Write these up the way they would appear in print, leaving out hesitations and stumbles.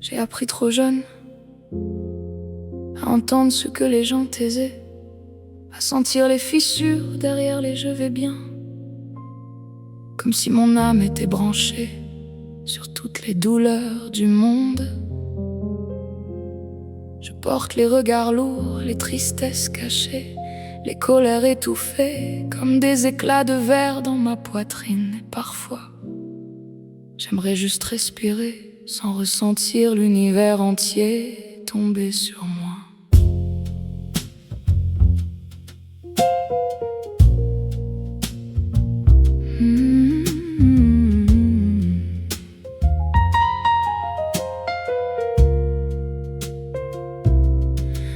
J'ai appris trop jeune à entendre ce que les gens taisaient, à sentir les fissures derrière les je vais bien, comme si mon âme était branchée sur toutes les douleurs du monde. Je porte les regards lourds, les tristesses cachées, les colères étouffées, comme des éclats de verre dans ma poitrine. Et parfois, j'aimerais juste respirer, sans ressentir l'univers entier tomber sur moi.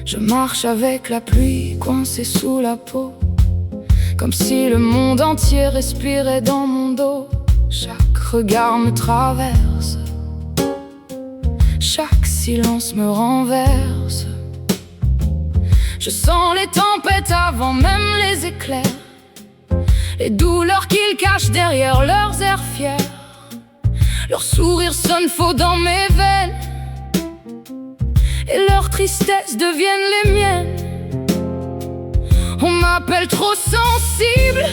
Je marche avec la pluie coincée sous la peau, comme si le monde entier respirait dans mon dos. Chaque regard me traverse, chaque silence me renverse. Je sens les tempêtes avant même les éclairs, les douleurs qu'ils cachent derrière leurs airs fiers. Leur sourire sonne faux dans mes veines, et leurs tristesses deviennent les miennes. On m'appelle trop sensible,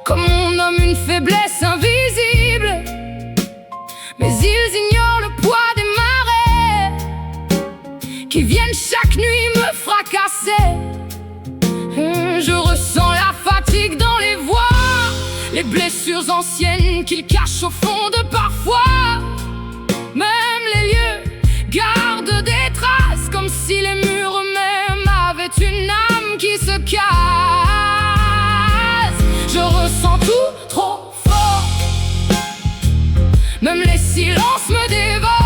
comme on nomme une faiblesse invisible. Mais ils ignorent le poids des marées qui viennent chaque nuit me fracasser. Je ressens la fatigue dans les voix, les blessures anciennes qu'ils cachent au fond de parfois. Même les lieux gardent des traces, comme si les murs eux-mêmes avaient une âme qui se casse. Je ressens tout trop fort, même les silences me dévorent.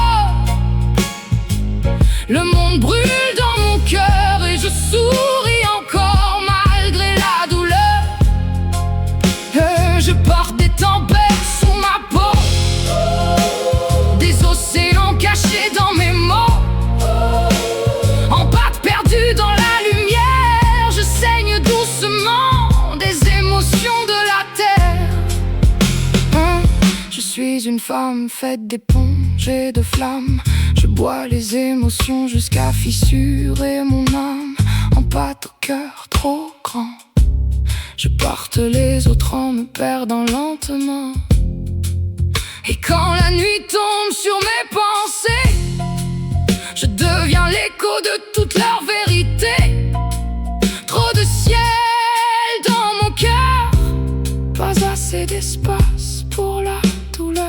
Le monde brûle dans mon cœur et je souris encore malgré la douleur. Je porte des tempêtes sous ma peau, des océans cachés dans mes mots. En pâte perdue dans la lumière, je saigne doucement des émotions de la terre. Je suis une femme faite d'éponges et de flammes. Je bois les émotions jusqu'à fissurer mon âme. En pâte au cœur trop grand, je porte les autres en me perdant lentement. Et quand la nuit tombe sur mes pensées, je deviens l'écho de toute leur vérité. Trop de ciel dans mon cœur, pas assez d'espace pour la douleur.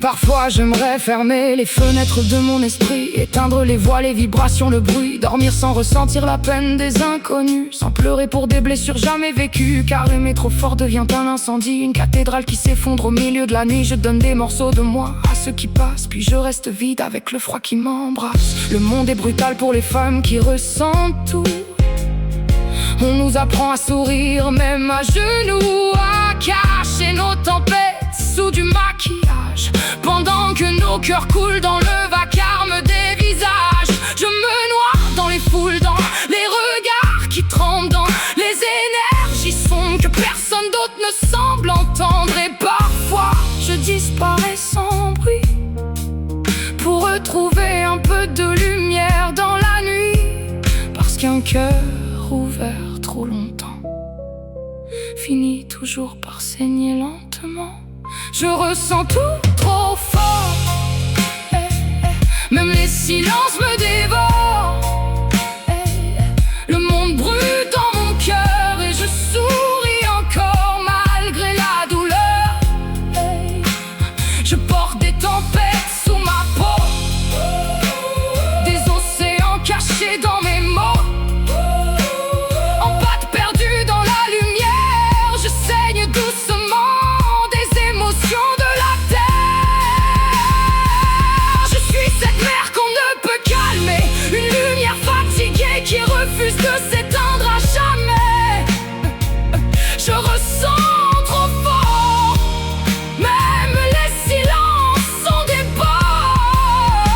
Parfois j'aimerais fermer les fenêtres de mon esprit, éteindre les voix, les vibrations, le bruit, dormir sans ressentir la peine des inconnus, sans pleurer pour des blessures jamais vécues. Car aimer trop fort devient un incendie, une cathédrale qui s'effondre au milieu de la nuit. Je donne des morceaux de moi à ceux qui passent, puis je reste vide avec le froid qui m'embrasse. Le monde est brutal pour les femmes qui ressentent tout. On nous apprend à sourire même à genoux, à cacher nos tempêtes sous du maquillage, pendant que nos cœurs coulent dans le vacarme des visages. Je me noie dans les foules, dans les regards qui tremblent, dans les énergies sombres que personne d'autre ne semble entendre. Et parfois je disparais sans bruit pour retrouver un peu de lumière dans la nuit. Parce qu'un cœur ouvert trop longtemps finit toujours par saigner lentement. Je ressens tout trop fort, même les silences me dévorent. Le monde brûle dans mon cœur et je souris encore malgré la douleur. Je porte des tempêtes sous ma peau, des océans cachés dans mes mots. En pâte perdue dans la lumière, je saigne doucement de la terre. Je suis cette mer qu'on ne peut calmer, une lumière fatiguée qui refuse de s'éteindre à jamais. Je ressens trop fort, même les silences sont des bords.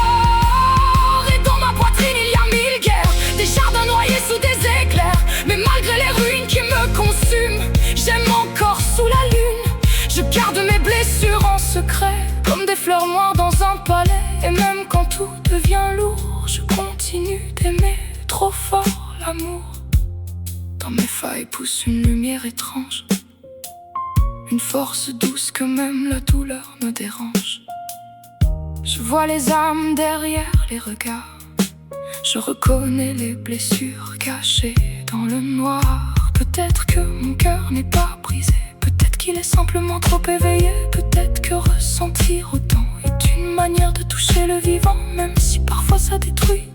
Et dans ma poitrine il y a 1000 guerres, des jardins noyés sous des éclairs. Mais malgré les ruines qui me consument, j'aime encore sous la lune. Je garde mes blessures en secret, comme des fleurs noires dans un palais. Et même quand tout devient lourd, je continue d'aimer trop fort l'amour. Dans mes failles pousse une lumière étrange, une force douce que même la douleur me dérange. Je vois les âmes derrière les regards, je reconnais les blessures cachées dans le noir. Peut-être que mon cœur n'est pas brisé, peut-être qu'il est simplement trop éveillé. Peut-être que ressentir autant est une manière de toucher le vivant. Même si parfois ça détruit,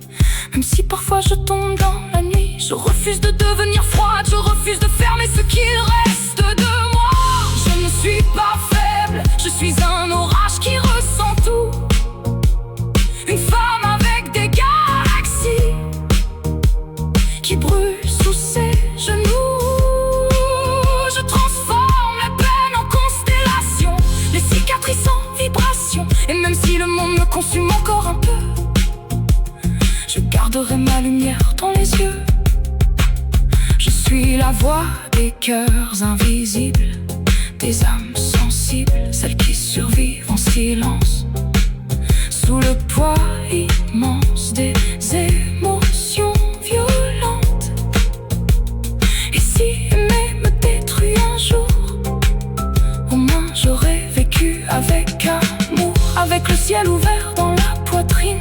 même si parfois je tombe dans la nuit. Je refuse de devenir froide, je refuse de fermer ce qu'il reste de moi. Je ne suis pas faible, je suis un orage qui ressent tout. Une femme avec des galaxies qui brûle sous ses genoux. Je transforme la peine en constellation, les cicatrices en vibrations. Et même si le monde me consume encore un peu, je garderai ma lumière dans les yeux. Je suis la voix des cœurs invisibles, des âmes sensibles, celles qui survivent en silence, sous le poids immense des émotions violentes. Et si aimer me détruit un jour, au moins j'aurais vécu avec amour, avec le ciel ouvert dans la poitrine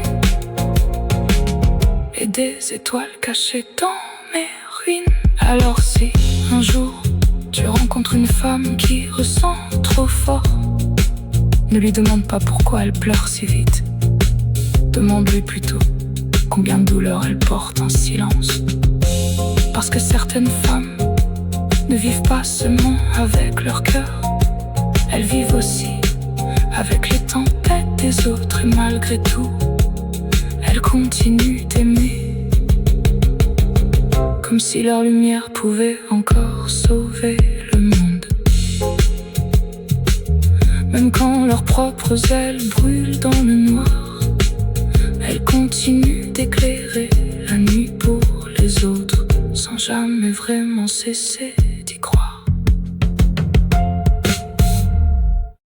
et des étoiles cachées dans mes ruines. Alors si un jour tu rencontres une femme qui ressent trop fort, ne lui demande pas pourquoi elle pleure si vite. Demande-lui plutôt combien de douleurs elle porte en silence. Parce que certaines femmes ne vivent pas seulement avec leur cœur, elles vivent aussi avec les tempêtes des autres. Et malgré tout, elles continuent d'aimer, comme si leur lumière pouvait encore sauver le monde. Même quand leurs propres ailes brûlent dans le noir, elles continuent d'éclairer la nuit pour les autres, sans jamais vraiment cesser.